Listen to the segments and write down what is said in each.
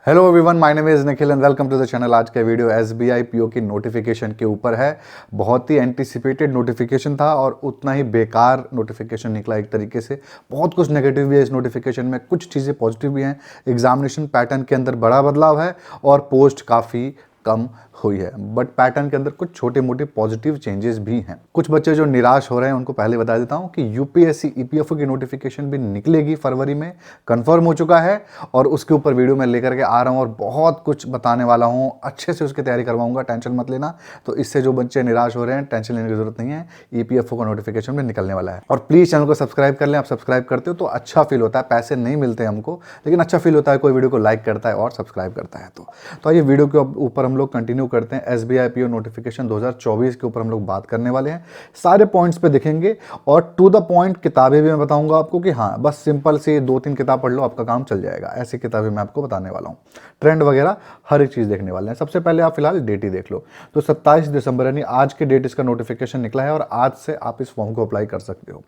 Hello everyone, my name is Nikhil and welcome to the channel. आज का video SBI PO की notification के ऊपर है। बहुत ही एंटिसिपेटेड नोटिफिकेशन था और उतना ही बेकार नोटिफिकेशन निकला एक तरीके से। बहुत कुछ नेगेटिव भी है इस नोटिफिकेशन में, कुछ चीज़ें पॉजिटिव भी हैं। एग्जामिनेशन पैटर्न के अंदर बड़ा बदलाव है और पोस्ट काफ़ी कम हुई है, बट पैटर्न के अंदर कुछ छोटे मोटे पॉजिटिव चेंजेस भी हैं। कुछ बच्चे जो निराश हो रहे हैं उनको पहले बता देता हूं कि यूपीएससी ईपीएफओ की नोटिफिकेशन भी निकलेगी फरवरी में, कंफर्म हो चुका है और उसके ऊपर वीडियो मैं लेकर के आ रहा हूं और बहुत कुछ बताने वाला हूं। अच्छे से उसकी तैयारी करवाऊंगा, टेंशन मत लेना। तो इससे जो बच्चे निराश हो रहे हैं टेंशन लेने की जरूरत नहीं है, ईपीएफओ का नोटिफिकेशन भी निकलने वाला है। और प्लीज चैनल को सब्सक्राइब कर लें। आप सब्सक्राइब करते हो तो अच्छा फील होता है, पैसे नहीं मिलते हमको लेकिन अच्छा फील होता है कोई वीडियो को लाइक करता है और सब्सक्राइब करता है। तो आइए वीडियो के ऊपर हम लोग कंटिन्यू करते हैं। एसबीआई पीओ नोटिफिकेशन 2024 के ऊपर हम लोग बात करने वाले हैं। सारे पॉइंट्स पे देखेंगे और टू द पॉइंट किताबें भी मैं बताऊंगा आपको कि हाँ बस सिंपल से 2-3 किताब पढ़ लो आपका काम चल जाएगा। ऐसी किताबें मैं आपको बताने वाला हूँ, ट्रेंड वगैरह हर एक चीज़ देखने वाले हैं। सबसे पहले आप फिलहाल डेट ही देख लो। तो 27 दिसंबर यानी आज के डेट इसका नोटिफिकेशन निकला है और आज से आप इस फॉर्म को अप्लाई कर सकते हो।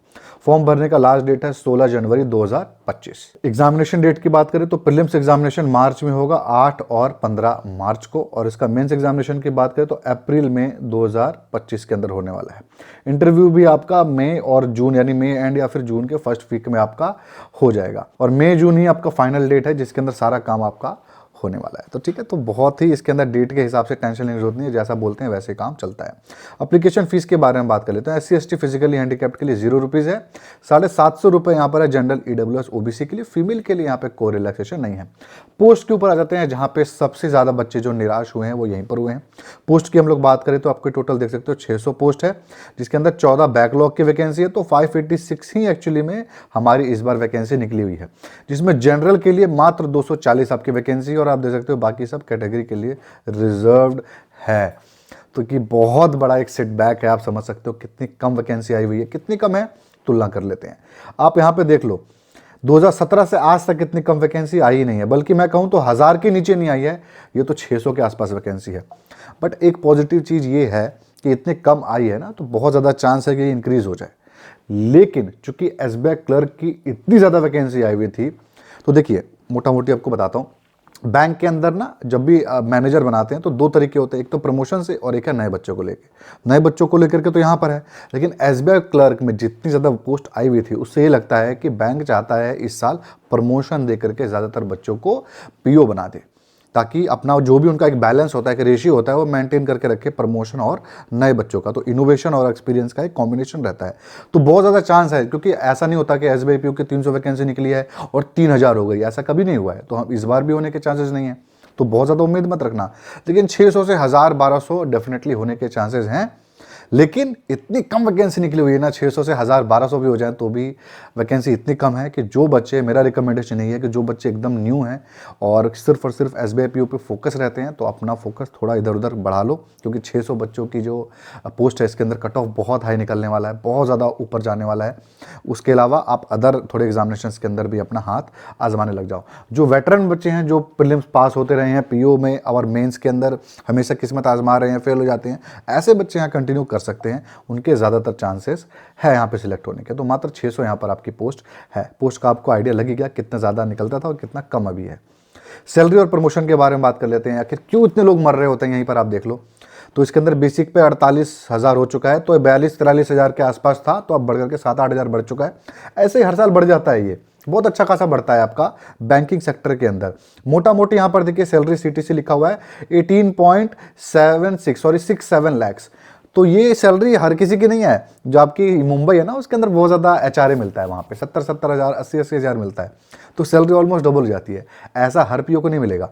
फॉर्म भरने का लास्ट डेट है 16 जनवरी 2025। एग्जामिनेशन डेट की बात करें तो प्रीलिम्स एग्जामिनेशन मार्च में होगा 8 और 15 मार्च को, और इसका मेंस एग्जामिनेशन की बात करें तो अप्रैल में 2025 के अंदर होने वाला है। इंटरव्यू भी आपका मई और जून यानी मई एंड या फिर जून के फर्स्ट वीक में आपका हो जाएगा और मई जून ही आपका फाइनल डेट है जिसके अंदर सारा काम आपका होने वाला है। तो ठीक है, तो बहुत ही इसके अंदर डेट के हिसाब से टेंशन लेने की जरूरत नहीं है, जैसा बोलते हैं वैसे काम चलता है। एप्लीकेशन फीस के बारे में बात कर लेते हैं। SC ST फिजिकली हैंडीकैप्ड के लिए 0 रुपीज़ है। 750 रुपये यहाँ पर है जनरल EWS OBC के लिए। फीमेल के लिए यहाँ पे कोई रिलैक्सेशन नहीं है। पोस्ट के ऊपर आ जाते हैं जहाँ पे सबसे ज़्यादा बच्चे जो निराश हुए हैं वो यहीं पर हुए हैं। पोस्ट की हम लोग बात करें तो आपको टोटल देख सकते हो 600 पोस्ट है, जिसके अंदर 14 बैकलॉग की वैकेंसी है। तो 586 ही एक्चुअली में हमारी इस बार वैकेंसी निकली हुई है, जिसमें जनरल के लिए मात्र 240 आपकी वैकेंसी और आप देख सकते हो बाकी सब कैटेगरी के लिए रिजर्व्ड है। तो कि बहुत बड़ा एक सेटबैक है। आप समझ सकते हो कितनी कम वैकेंसी आई हुई है। कितनी कम है तुलना कर लेते हैं। आप यहां पे देख लो 2017 से आज तक इतनी कम वैकेंसी आई ही नहीं है, बल्कि मैं कहूं तो 1000 के नीचे नहीं आई है। ये तो 600 के आसपास वैकेंसी है। बट एक पॉजिटिव चीज ये है कि इतनी कम आई है ना, तो बहुत ज्यादा चांस है कि इंक्रीज हो जाए। लेकिन चूंकि एसबीआई क्लर्क की इतनी ज्यादा वैकेंसी आई हुई थी, तो देखिए मोटा मोटी आपको बताता हूं। बैंक के अंदर ना जब भी मैनेजर बनाते हैं तो 2 तरीके होते हैं, एक तो प्रमोशन से और एक है नए बच्चों को लेके। नए बच्चों को लेकर के तो यहाँ पर है, लेकिन एसबीआई क्लर्क में जितनी ज़्यादा पोस्ट आई हुई थी उससे ये लगता है कि बैंक चाहता है इस साल प्रमोशन दे करके ज़्यादातर बच्चों को पीओ बना दे, ताकि अपना जो भी उनका एक बैलेंस होता है, एक रेशियो होता है, वो मेंटेन करके रखे प्रमोशन और नए बच्चों का। तो इनोवेशन और एक्सपीरियंस का एक कॉम्बिनेशन रहता है। तो बहुत ज़्यादा चांस है, क्योंकि ऐसा नहीं होता कि एसबीआई पीओ की 300 वैकेंसी निकली है और 3000 हो गई, ऐसा कभी नहीं हुआ है। तो हम इस बार भी होने के चांसेस नहीं है, तो बहुत ज़्यादा उम्मीद मत रखना। लेकिन 600 से 1000 1200 डेफिनेटली होने के चांसेस हैं। लेकिन इतनी कम वैकेंसी निकली हुई है ना, 600 से 1000 1200 भी हो जाए तो भी वैकेंसी इतनी कम है कि जो बच्चे, मेरा रिकमेंडेशन यही है कि जो बच्चे एकदम न्यू हैं और सिर्फ एसबीआई पीओ पे फोकस रहते हैं, तो अपना फोकस थोड़ा इधर उधर बढ़ा लो, क्योंकि 600 बच्चों की जो पोस्ट है इसके अंदर कट ऑफ बहुत हाई निकलने वाला है, बहुत ज़्यादा ऊपर जाने वाला है। उसके अलावा आप अदर थोड़े एग्जामिनेशन के अंदर भी अपना हाथ आजमाने लग जाओ। जो वेटरन बच्चे हैं, जो प्रीलिम्स पास होते रहे हैं पीओ में और मेंस के अंदर हमेशा किस्मत आजमा रहे हैं, फेल हो जाते हैं, ऐसे बच्चे यहाँ कंटिन्यू कर सकते हैं। उनके ज़्यादातर चांसेस है यहाँ पे सिलेक्ट होने के। तो मात्र 600 यहाँ पर आपकी पोस्ट है। पोस्ट का आपको आइडिया लग गया कितना ज़्यादा निकलता था और कितना कम अभी है। सैलरी और प्रमोशन के बारे में बात कर लेते हैं। आखिर क्यों इतने लोग मर रहे होते हैं, यहीं पर आप देख लो। तो इसके अंदर बेसिक पे 48,000 हो चुका है, तो 42-43,000 के आसपास था, तो अब बढ़ करके 7-8 बढ़ चुका है। ऐसे ही हर साल बढ़ जाता है, ये बहुत अच्छा खासा बढ़ता है आपका बैंकिंग सेक्टर के अंदर। मोटा मोटी यहाँ पर देखिए सैलरी सीटीसी लिखा हुआ है 18.67 लाख। तो ये सैलरी हर किसी की नहीं है। जो आपकी मुंबई है ना, उसके अंदर बहुत ज़्यादा एचआरए मिलता है, वहाँ पे 70-70 हज़ार 80-80 हज़ार मिलता है, तो सैलरी ऑलमोस्ट डबल हो जाती है। ऐसा हर पीओ को नहीं मिलेगा।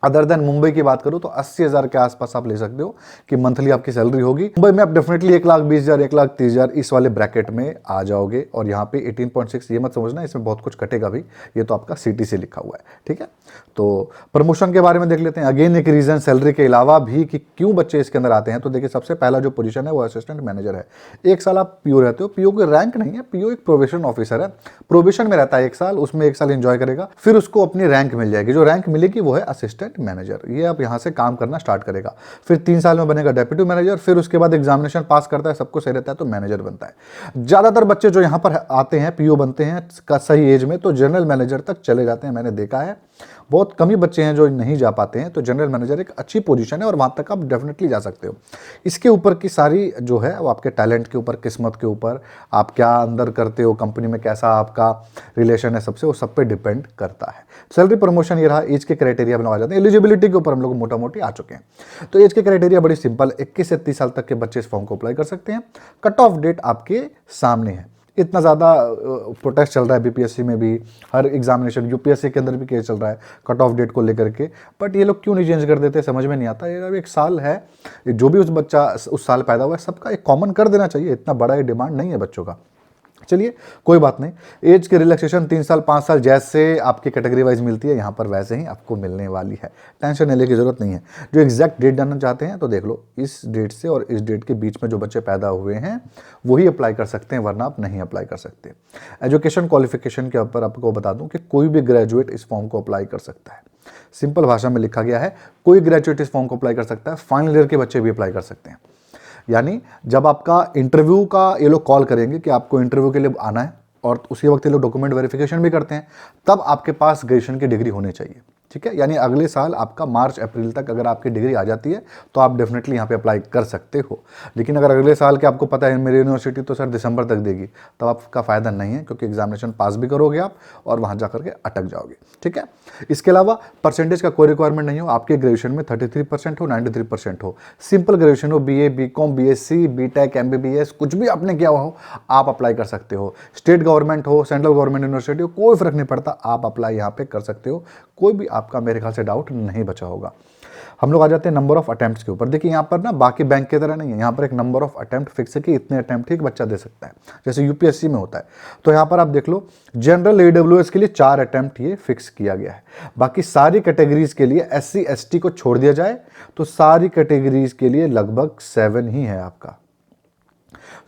अदर देन मुंबई की बात करूं तो 80,000 के आसपास आप ले सकते हो कि मंथली आपकी सैलरी होगी। मुंबई में आप डेफिनेटली 1,20,000 1,30,000 इस वाले ब्रैकेट में आ जाओगे। और यहाँ पे 18.6 ये मत समझना इसमें बहुत कुछ कटेगा भी, ये तो आपका सीटी से लिखा हुआ है, ठीक है। तो प्रमोशन के बारे में देख लेते हैं। अगेन एक रीजन सैलरी के अलावा भी कि क्यों बच्चे इसके अंदर आते हैं। तो देखिए सबसे पहला जो पोजीशन है वो असिस्टेंट मैनेजर है। 1 साल आप पीओ रहते हो। पीओ की रैंक नहीं है, पीओ एक प्रोबेशन ऑफिसर है। प्रोबेशन में रहता है 1 साल, उसमें 1 साल एंजॉय करेगा, फिर उसको अपनी रैंक मिल जाएगी। जो रैंक मिलेगी वो है असिस्टेंट मैनेजर। ये अब यहाँ से काम करना स्टार्ट करेगा। फिर 3 साल में बनेगा डेप्यूटी मैनेजर, फिर उसके बाद एग्जामिनेशन पास करता है, सबको सही रहता है तो मैनेजर बनता है। ज्यादातर बच्चे जो यहाँ पर आते हैं पीओ बनते हैं का सही एज में, तो जनरल मैनेजर तक चले जाते हैं, मैंने देखा है। बहुत कम ही बच्चे हैं जो नहीं जा पाते हैं, तो जनरल मैनेजर एक अच्छी पोजीशन है और वहाँ तक आप डेफिनेटली जा सकते हो। इसके ऊपर की सारी जो है वो आपके टैलेंट के ऊपर, किस्मत के ऊपर, आप क्या अंदर करते हो, कंपनी में कैसा आपका रिलेशन है सबसे, वो सब पे डिपेंड करता है। सैलरी प्रमोशन ये रहा। एज के क्राइटेरिया हम लोग आ जाते हैं। एलिजिबिलिटी के ऊपर हम लोग मोटा मोटी आ चुके हैं। तो एज के क्राइटेरिया बड़ी सिंपल, 21 से 30 साल तक के बच्चे इस फॉर्म को अप्लाई कर सकते हैं। कट ऑफ डेट आपके सामने है। इतना ज़्यादा प्रोटेस्ट चल रहा है बीपीएससी में भी, हर एग्जामिनेशन, यूपीएससी के अंदर भी केस चल रहा है कट ऑफ डेट को लेकर के, बट ये लोग क्यों नहीं चेंज कर देते समझ में नहीं आता। ये एक साल है, जो भी उस बच्चा उस साल पैदा हुआ है सबका एक कॉमन कर देना चाहिए। इतना बड़ा ये डिमांड नहीं है बच्चों का। चलिए कोई बात नहीं, एज के रिलैक्सेशन 3 साल 5 साल जैसे आपकी कैटेगरी वाइज मिलती है, यहाँ पर वैसे ही आपको मिलने वाली है, टेंशन लेने की जरूरत नहीं है। जो एग्जैक्ट डेट जानना चाहते हैं तो देख लो, इस डेट से और इस डेट के बीच में जो बच्चे पैदा हुए हैं वही अप्लाई कर सकते हैं, वरना आप नहीं अप्लाई कर सकते। एजुकेशन क्वालिफिकेशन के ऊपर आपको बता दूं कि कोई भी ग्रेजुएट इस फॉर्म को अप्लाई कर सकता है। सिंपल भाषा में लिखा गया है, कोई ग्रेजुएट इस फॉर्म को अप्लाई कर सकता है। फाइनल ईयर के बच्चे भी अप्लाई कर सकते हैं। यानी जब आपका इंटरव्यू का ये लोग कॉल करेंगे कि आपको इंटरव्यू के लिए आना है, और उसी वक्त ये लोग डॉक्यूमेंट वेरिफिकेशन भी करते हैं, तब आपके पास ग्रेजुएशन की डिग्री होनी चाहिए। ठीक है, यानी अगले साल आपका मार्च अप्रैल तक अगर आपकी डिग्री आ जाती है तो आप डेफिनेटली यहाँ पे अप्लाई कर सकते हो। लेकिन अगर अगले साल के आपको पता है मेरी यूनिवर्सिटी तो सर दिसंबर तक देगी, तब आपका फ़ायदा नहीं है, क्योंकि एग्जामिनेशन पास भी करोगे आप और वहाँ जा करके अटक जाओगे। ठीक है, इसके अलावा परसेंटेज का कोई रिक्वायरमेंट नहीं हो। आपके ग्रेजुएशन में 33% हो, 93% हो, सिंपल ग्रेजुएशन हो, BA BCom BSc BTech MBBS कुछ भी आपने किया हुआ हो, आप अप्लाई कर सकते हो। स्टेट गवर्नमेंट हो, सेंट्रल गवर्नमेंट यूनिवर्सिटी हो, कोई फर्क नहीं पड़ता, आप अप्लाई यहाँ पे कर सकते हो। कोई भी आपका मेरे ख्याल से डाउट नहीं बचा होगा। हम लोग आ जाते हैं नंबर ऑफ अटेम्प्ट्स के ऊपर। देखिए यहाँ पर ना बाकी बैंक की तरह नहीं है, यहाँ पर एक नंबर ऑफ अटेम्प्ट फिक्स है कि इतने अटेम्प्ट एक बच्चा दे सकता है, जैसे यूपीएससी में होता है। तो यहाँ पर आप देख लो, जनरल AWS के लिए 4 अटेम्प्ट ये फिक्स किया गया है। बाकी सारी कैटेगरीज के लिए SC ST को छोड़ दिया जाए तो सारी कैटेगरीज के लिए लगभग 7 ही है आपका।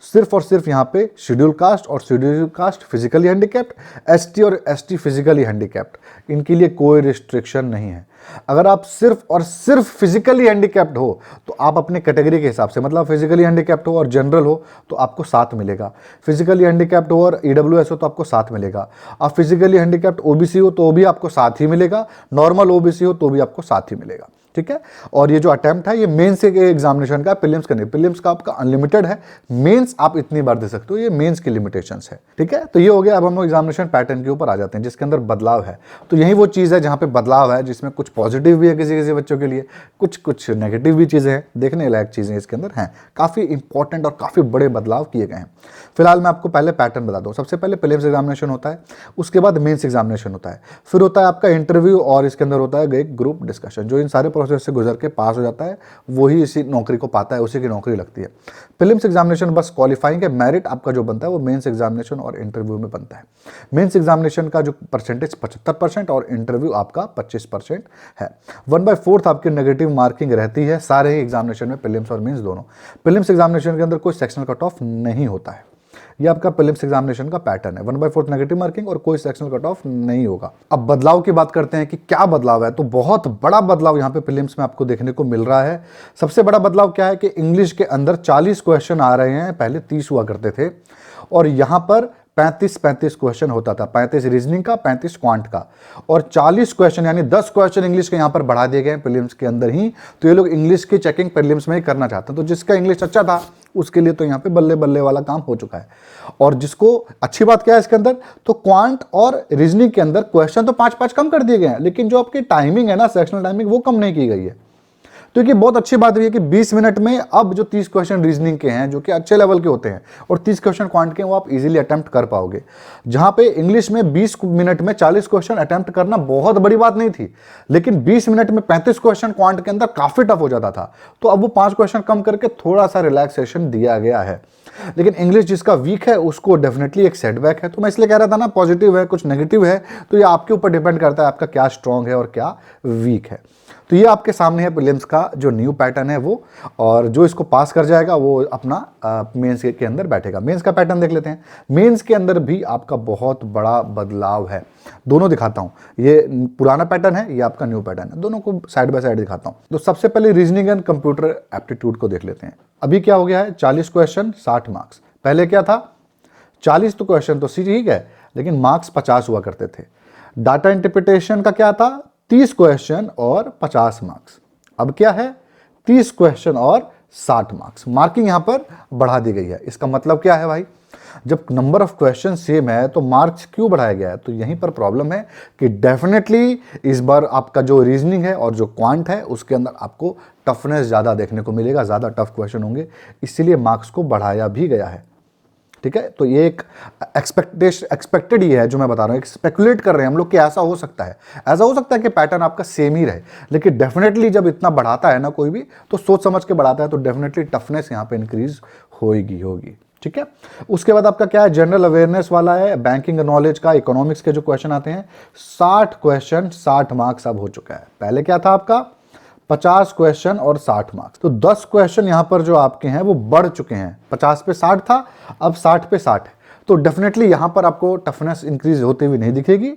सिर्फ और सिर्फ यहाँ पे शेड्यूल कास्ट और schedule caste physically handicapped, ST और ST फिजिकली हैंडीकैप्ड, इनके लिए कोई रिस्ट्रिक्शन नहीं है। अगर आप सिर्फ और सिर्फ फिजिकली हैंडीकैप्ड हो तो आप अपने कैटेगरी के हिसाब से, मतलब फिजिकली हैंडीकैप्ड हो और जनरल हो तो आपको 7 मिलेगा, फिजिकली हैंडीकैप्ड हो और EWS हो तो आपको 7 मिलेगा, आप फिजिकली हैंडीकैप्ड OBC हो तो भी आपको 7 ही मिलेगा, नॉर्मल OBC हो तो भी आपको 7 ही मिलेगा। ठीक है, और ये जो अटेम्प्ट है ये मेंस के एग्जामिनेशन का, प्रीलिम्स का नहीं। प्रीलिम्स का आपका अनलिमिटेड है, मेंस आप इतनी बार दे सकते हो, ये मेंस की लिमिटेशंस है। ठीक है, तो ये हो गया। अब हम लोग एग्जामिनेशन पैटर्न के ऊपर आ जाते हैं जिसके अंदर बदलाव है। तो यही वो चीज़ है जहाँ पे बदलाव है, जिसमें कुछ पॉजिटिव भी है किसी किसी बच्चों के लिए, कुछ नेगेटिव भी चीज़ें हैं, देखने लायक चीज़ें इसके अंदर हैं। काफ़ी इंपॉर्टेंट और काफ़ी बड़े बदलाव किए गए हैं। फिलहाल मैं आपको पहले पैटर्न बता दूँ। सबसे पहले प्रीलिम्स एग्जामिनेशन होता है, उसके बाद मेंस एग्जामिनेशन होता है, फिर होता है आपका इंटरव्यू, और इसके अंदर होता है एक ग्रुप डिस्कशन। जो इन सारे प्रोसेस से गुजर के पास हो जाता है वही इसी नौकरी को पाता है, उसी की नौकरी लगती है। प्रीलिम्स एग्जामिनेशन बस क्वालिफाइंग है, मेरिट आपका जो बनता है वो मेंस एग्जामिनेशन और इंटरव्यू में बनता है। मेंस एग्जामिनेशन का जो परसेंटेज 75% और इंटरव्यू आपका 25% है। 1/4 आपकी नेगेटिव मार्किंग रहती है सारे ही एग्जामिनेशन में, प्रीलिम्स और मेंस दोनों। प्रीलिम्स एग्जामिनेशन के अंदर कोई सेक्शनल कट ऑफ नहीं होता है। ये आपका प्रीलिम्स एग्जामिनेशन का पैटर्न है, 1/4 नेगेटिव मार्किंग और कोई सेक्शनल कट ऑफ नहीं होगा। अब बदलाव की बात करते हैं कि क्या बदलाव है, तो बहुत बड़ा बदलाव यहाँ पे प्रीलिम्स में आपको देखने को मिल रहा है। सबसे बड़ा बदलाव क्या है कि इंग्लिश के अंदर 40 क्वेश्चन आ रहे हैं, पहले 30 हुआ करते थे, और यहाँ पर 35 क्वेश्चन होता था, 35 रीजनिंग का, 35 क्वांट का, और 40 क्वेश्चन यानी 10 क्वेश्चन इंग्लिश के यहाँ पर बढ़ा दिए गए हैं प्रीलिम्स के अंदर ही। तो ये लोग इंग्लिश की चेकिंग प्रीलिम्स में ही करना चाहते हैं। तो जिसका इंग्लिश अच्छा था उसके लिए तो यहाँ पे बल्ले बल्ले वाला काम हो चुका है। और जिसको अच्छी बात क्या है इसके अंदर, तो क्वांट और रीजनिंग के अंदर क्वेश्चन तो 5-5 कम कर दिए गए हैं, लेकिन जो आपकी टाइमिंग है ना, सेक्शनल टाइमिंग, वो कम नहीं की गई है। तो ये बहुत अच्छी बात है कि 20 मिनट में अब जो 30 क्वेश्चन रीजनिंग के हैं जो कि अच्छे लेवल के होते हैं, और 30 क्वेश्चन क्वांट के, वो आप इजीली अटेम्प्ट कर पाओगे। जहां पे इंग्लिश में 20 मिनट में 40 क्वेश्चन अटेम्प्ट करना बहुत बड़ी बात नहीं थी, लेकिन 20 मिनट में 35 क्वेश्चन क्वांट के अंदर काफी टफ हो जाता था। तो अब वो 5 क्वेश्चन कम करके थोड़ा सा रिलैक्सेशन दिया गया है। लेकिन इंग्लिश जिसका वीक है उसको डेफिनेटली एक सेटबैक है। तो मैं इसलिए कह रहा था ना, पॉजिटिव है कुछ नेगेटिव है, तो ये आपके ऊपर डिपेंड करता है आपका क्या स्ट्रांग है और क्या वीक है। तो ये आपके सामने है प्रीलिम्स का जो न्यू पैटर्न है वो, और जो इसको पास कर जाएगा वो अपना मेंस के अंदर बैठेगा। मेंस का पैटर्न देख लेते हैं। मेंस के अंदर भी आपका बहुत बड़ा बदलाव है, दोनों दिखाता हूं। ये पुराना पैटर्न है, ये आपका न्यू पैटर्न है, दोनों को साइड बाय साइड दिखाता हूं। तो सबसे पहले रीजनिंग एंड कंप्यूटर एप्टीट्यूड को देख लेते हैं। अभी क्या हो गया है, 40 क्वेश्चन 60 मार्क्स। पहले क्या था, 40 तो क्वेश्चन तो ठीक है, लेकिन मार्क्स 50 हुआ करते थे। डाटा इंटरप्रिटेशन का क्या था, 30 क्वेश्चन और 50 मार्क्स। अब क्या है, 30 क्वेश्चन और 60 मार्क्स। मार्किंग यहां पर बढ़ा दी गई है। इसका मतलब क्या है भाई, जब नंबर ऑफ क्वेश्चन सेम है तो मार्क्स क्यों बढ़ाया गया है? तो यहीं पर प्रॉब्लम है कि डेफिनेटली इस बार आपका जो रीजनिंग है और जो क्वांट है उसके अंदर आपको टफनेस ज़्यादा देखने को मिलेगा, ज़्यादा टफ क्वेश्चन होंगे, इसीलिए मार्क्स को बढ़ाया भी गया है। ठीक है, तो ये एक एक्सपेक्टेड ही है जो मैं बता रहा हूँ, एक स्पेकुलेट कर रहे हैं हम लोग कि ऐसा हो सकता है, ऐसा हो सकता है कि पैटर्न आपका सेम ही रहे, लेकिन डेफिनेटली जब इतना बढ़ाता है ना कोई भी, तो सोच समझ के बढ़ाता है, तो डेफिनेटली टफनेस यहाँ पे इंक्रीज होगी। ठीक है, उसके बाद आपका क्या है, जनरल अवेयरनेस वाला है, बैंकिंग नॉलेज का, इकोनॉमिक्स के जो क्वेश्चन आते हैं, 60 क्वेश्चन 60 मार्क्स अब हो चुका है। पहले क्या था आपका 50 क्वेश्चन और 60 मार्क्स, तो 10 क्वेश्चन यहां पर जो आपके हैं वो बढ़ चुके हैं। 50 पे 60 था, अब 60 पे 60 है, तो डेफिनेटली यहां पर आपको टफनेस इंक्रीज होती हुई नहीं दिखेगी।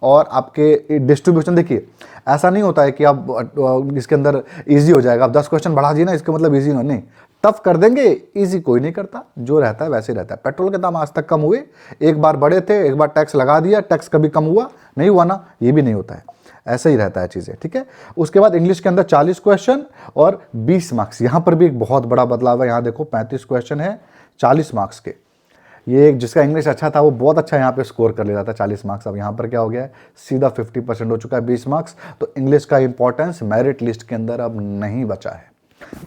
और आपके डिस्ट्रीब्यूशन देखिए, ऐसा नहीं होता है कि आप इसके अंदर इजी हो जाएगा, आप 10 क्वेश्चन बढ़ा दिए ना इसका मतलब इजी नहीं, टफ कर देंगे, इजी कोई नहीं करता, जो रहता है वैसे ही रहता है। पेट्रोल के दाम आज तक कम हुए, एक बार बढ़े थे, एक बार टैक्स लगा दिया, टैक्स कभी कम हुआ नहीं हुआ ना, ये भी नहीं होता है, ऐसा ही रहता है चीज़ें। ठीक है, उसके बाद इंग्लिश के अंदर 40 क्वेश्चन और 20 मार्क्स, यहाँ पर भी एक बहुत बड़ा बदलाव है। यहाँ देखो 35 क्वेश्चन है 40 मार्क्स के, ये जिसका इंग्लिश अच्छा था वो बहुत अच्छा यहाँ पे स्कोर कर लेता था 40 मार्क्स, अब यहाँ पर क्या हो गया है, सीधा 50% हो चुका है 20 मार्क्स। तो इंग्लिश का इंपॉर्टेंस मेरिट लिस्ट के अंदर अब नहीं बचा है,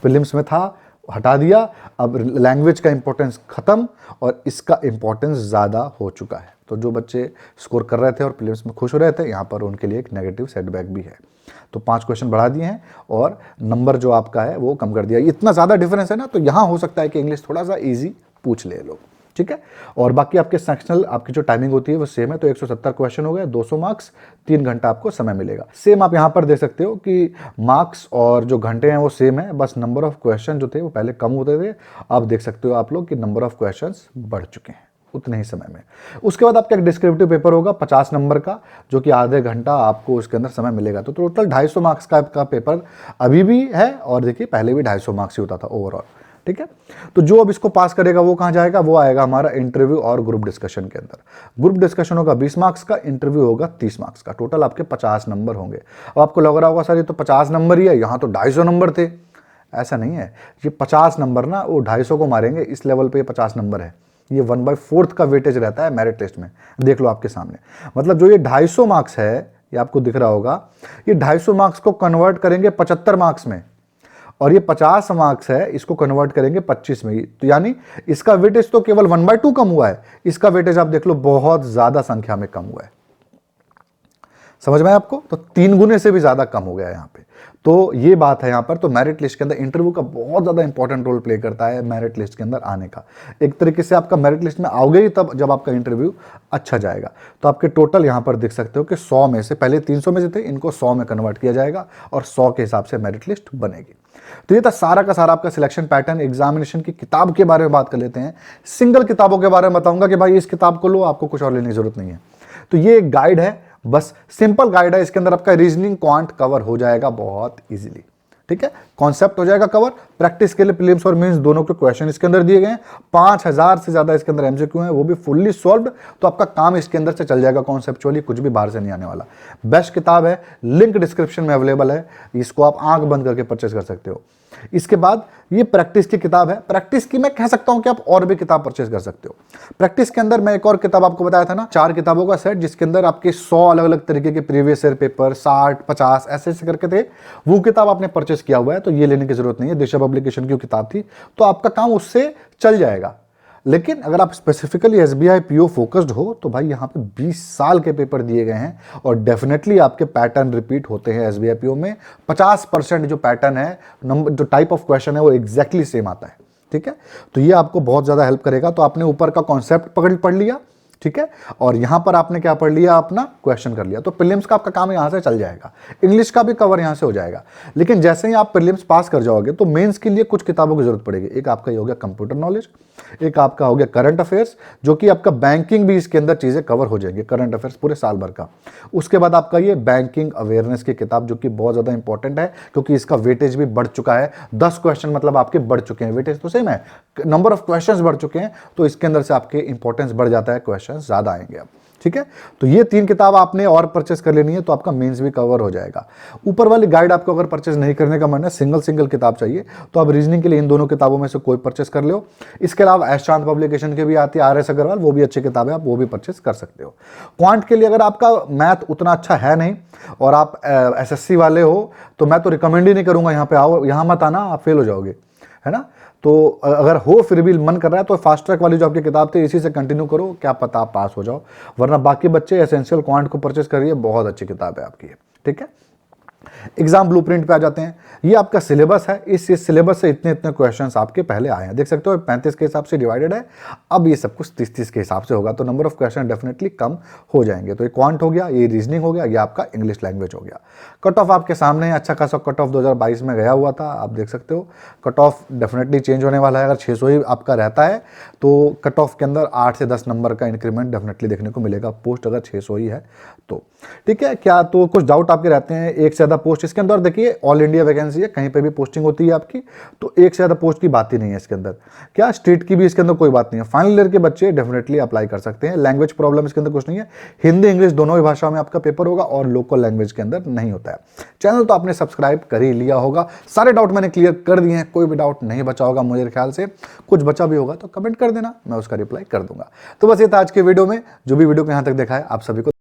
प्रीलिम्स में था हटा दिया, अब लैंग्वेज का इंपॉर्टेंस खत्म और इसका इंपॉर्टेंस ज़्यादा हो चुका है। तो जो बच्चे स्कोर कर रहे थे और प्रीलिम्स में खुश हो रहे थे, यहाँ पर उनके लिए एक नेगेटिव सेटबैक भी है। तो 5 क्वेश्चन बढ़ा दिए हैं और नंबर जो आपका है वो कम कर दिया। इतना ज़्यादा डिफरेंस है ना, तो यहाँ हो सकता है कि इंग्लिश थोड़ा सा ईजी पूछ ले लोग। ठीक है, और बाकी आपके सेक्शनल आपकी जो टाइमिंग होती है वो सेम है, तो 170 क्वेश्चन हो गए, 200 मार्क्स, 3 घंटा आपको समय मिलेगा। सेम आप यहाँ पर देख सकते हो कि मार्क्स और जो घंटे हैं वो सेम है, बस नंबर ऑफ क्वेश्चन जो थे वो पहले कम होते थे, अब देख सकते हो आप लोग कि नंबर ऑफ क्वेश्चन बढ़ चुके हैं उतने ही समय में। उसके बाद आपका एक डिस्क्रिप्टिव पेपर होगा 50 नंबर का, जो कि आधे घंटा आपको उसके अंदर समय मिलेगा। तो टोटल 250 मार्क्स का आपका पेपर अभी भी है, और देखिए पहले भी 250 मार्क्स ही होता था ओवरऑल। ठीक है, तो जो अब इसको पास करेगा वो कहाँ जाएगा, वो आएगा हमारा इंटरव्यू और ग्रुप डिस्कशन के अंदर। ग्रुप डिस्कशन होगा 20 मार्क्स का, इंटरव्यू होगा 30 मार्क्स का, टोटल आपके 50 नंबर होंगे। अब आपको लग रहा होगा सर ये तो 50 नंबर ही है, यहाँ तो 250 नंबर थे। ऐसा नहीं है, ये 50 नंबर ना वो 250 को मारेंगे, इस लेवल पे 50 नंबर है। ये 1/4 का वेटेज रहता है मेरिट लिस्ट में, देख लो आपके सामने। मतलब जो ये 250 मार्क्स है, ये आपको दिख रहा होगा, ये 250 मार्क्स को कन्वर्ट करेंगे 75 मार्क्स में, और ये 50 मार्क्स है, इसको कन्वर्ट करेंगे 25 में। तो यानी इसका वेटेज तो केवल 1/2 कम हुआ है, इसका वेटेज आप देख लो बहुत ज्यादा संख्या में कम हुआ है। समझ में आपको, तो 3 गुने से भी ज्यादा कम हो गया है यहाँ पे। तो ये बात है यहाँ पर। तो मेरिट लिस्ट के अंदर इंटरव्यू का बहुत ज्यादा इंपॉर्टेंट रोल प्ले करता है मेरिट लिस्ट के अंदर आने का। एक तरीके से आपका मेरिट लिस्ट में आओगे ही तब जब आपका इंटरव्यू अच्छा जाएगा। तो आपके टोटल यहाँ पर देख सकते हो कि 100 में से, पहले 300 में से थे, इनको 100 में कन्वर्ट किया जाएगा और 100 के हिसाब से मेरिट लिस्ट बनेगी। तो ये था सारा का सारा आपका सिलेक्शन पैटर्न। एग्जामिनेशन की किताब के बारे में बात कर लेते हैं। सिंगल किताबों के बारे में बताऊंगा कि भाई इस किताब को लो, आपको कुछ और लेने की जरूरत नहीं है। तो ये एक गाइड है, बस सिंपल गाइड है, इसके अंदर आपका रीजनिंग क्वांट कवर हो जाएगा बहुत इजीली। ठीक है, कॉन्सेप्ट हो जाएगा कवर। प्रैक्टिस के लिए प्रीलिम्स और मेंस दोनों के क्वेश्चन इसके अंदर दिए गए हैं। 5000 से ज्यादा इसके अंदर एमसीक्यू हैं, वो भी फुल्ली सॉल्व्ड। तो आपका काम इसके अंदर से चल जाएगा कॉन्सेप्चुअली, कुछ भी बाहर से नहीं आने वाला। बेस्ट किताब है, लिंक डिस्क्रिप्शन में अवेलेबल है, इसको आप आंख बंद करके परचेज कर सकते हो। इसके बाद ये प्रैक्टिस की किताब है। प्रैक्टिस की मैं कह सकता हूं कि आप और भी किताब परचेज कर सकते हो। प्रैक्टिस के अंदर मैं एक और किताब आपको बताया था ना, 4 किताबों का सेट, जिसके अंदर आपके 100 अलग अलग तरीके के प्रीवियस ईयर पेपर 60, 50 ऐसे ऐसे करके थे, वो किताब आपने परचेज किया हुआ है, तो ये लेने की जरूरत नहीं है। दिशा पब्लिकेशन की किताब थी, तो आपका काम उससे चल जाएगा। लेकिन अगर आप स्पेसिफिकली एसबीआई पीओ फोकस्ड हो, तो भाई यहाँ पे 20 साल के पेपर दिए गए हैं और डेफिनेटली आपके पैटर्न रिपीट होते हैं। एसबीआई पीओ में 50% जो पैटर्न है, नंबर जो टाइप ऑफ क्वेश्चन है, वो एग्जैक्टली सेम आता है। ठीक है, तो ये आपको बहुत ज़्यादा हेल्प करेगा। तो आपने ऊपर का कॉन्सेप्ट पढ़ लिया, ठीक है, और यहां पर आपने क्या पढ़ लिया, अपना क्वेश्चन कर लिया, तो प्रीलिम्स का आपका काम यहां से चल जाएगा। इंग्लिश का भी कवर यहां से हो जाएगा। लेकिन जैसे ही आप प्रीलिम्स पास कर जाओगे तो मेंस के लिए कुछ किताबों की जरूरत पड़ेगी। एक आपका ये हो गया कंप्यूटर नॉलेज, एक आपका हो गया करंट अफेयर्स, जो कि आपका बैंकिंग भी इसके अंदर चीजें कवर हो जाएंगी, करंट अफेयर्स पूरे साल भर का। उसके बाद आपका ये बैंकिंग अवेयरनेस की किताब, जो कि बहुत ज्यादा इंपॉर्टेंट है, क्योंकि इसका वेटेज भी बढ़ चुका है। 10 क्वेश्चन मतलब आपके बढ़ चुके हैं, वेटेज तो सेम है, नंबर ऑफ क्वेश्चन बढ़ चुके हैं, तो इसके अंदर से आपके इंपॉर्टेंस बढ़ जाता है, क्वेश्चन ज्यादा आएंगे अब। ठीक है। तो ये 3 किताब आपने और परचेस कर लेनी है तो आपका मेंस भी कवर हो जाएगा। ऊपर वाली गाइड आपको अगर परचेस नहीं करने का मन है, सिंगल किताब चाहिए, तो आप रीजनिंग के लिए इन दोनों किताबों में से कोई परचेस कर लो। इसके अलावा एस चांद पब्लिकेशन की भी आती है, RS अग्रवाल, वो भी अच्छी किताब है, आप वो भी परचेस कर सकते हो। क्वांट के लिए अगर आपका मैथ उतना अच्छा है नहीं और आप SSC वाले हो तो मैं तो रिकमेंड ही नहीं करूंगा यहाँ पे आओ, यहाँ मत आना, आप फेल हो जाओगे, है ना। तो अगर हो फिर भी मन कर रहा है तो फास्ट ट्रैक वाली जो आपकी किताब थी इसी से कंटिन्यू करो, क्या पता आप पास हो जाओ। वरना बाकी बच्चे एसेंशियल क्वांट को परचेस करिए, बहुत अच्छी किताब है आपकी, ठीक है। एग्जाम ब्लूप्रिंट पे आ जाते हैं। ये आपका सिलेबस है, इस सिलेबस से इतने इतने क्वेश्चंस आपके पहले आए हैं, देख सकते हो 35 के हिसाब से डिवाइडेड है। अब ये सब कुछ 30-30 के हिसाब से होगा, तो number of question definitely come हो जाएंगे। तो ये क्वांट हो गया, ये रीजनिंग हो गया, ये आपका इंग्लिश लैंग्वेज हो गया। कट ऑफ आपके सामने है, अच्छा खासा कट ऑफ 2022 में गया हुआ था, आप देख सकते हो। कट ऑफ डेफिनेटली चेंज होने वाला है। अगर 600 ही आपका रहता है तो कट ऑफ के अंदर 8 से 10 नंबर का इंक्रीमेंट डेफिनेटली देखने को मिलेगा, पोस्ट अगर 600 ही है तो, ठीक है। क्या तो कुछ डाउट आपके रहते हैं, एक से ज़्यादा पोस्ट इसके अंदर, देखिए ऑल इंडिया वैकेंसी है, कहीं पे भी पोस्टिंग होती है आपकी, तो एक से ज़्यादा पोस्ट की बात ही नहीं है इसके अंदर। क्या स्टेट की भी इसके अंदर कोई बात नहीं है। फाइनल ईयर के बच्चे डेफिनेटली अप्लाई कर सकते हैं। लैंग्वेज प्रॉब्लम इसके अंदर कुछ नहीं है, हिंदी इंग्लिश दोनों ही भाषाओं में आपका पेपर होगा और लोकल लैंग्वेज के अंदर नहीं होता है। चैनल तो आपने सब्सक्राइब कर ही लिया होगा, सारे डाउट मैंने क्लियर कर दिए हैं, कोई भी डाउट नहीं बचा होगा मुझे ख्याल से। कुछ बचा भी होगा तो कमेंट कर देना, मैं उसका रिप्लाई कर दूंगा। तो बस ये था आज के वीडियो में। जो भी वीडियो को यहाँ तक देखा है आप सभी को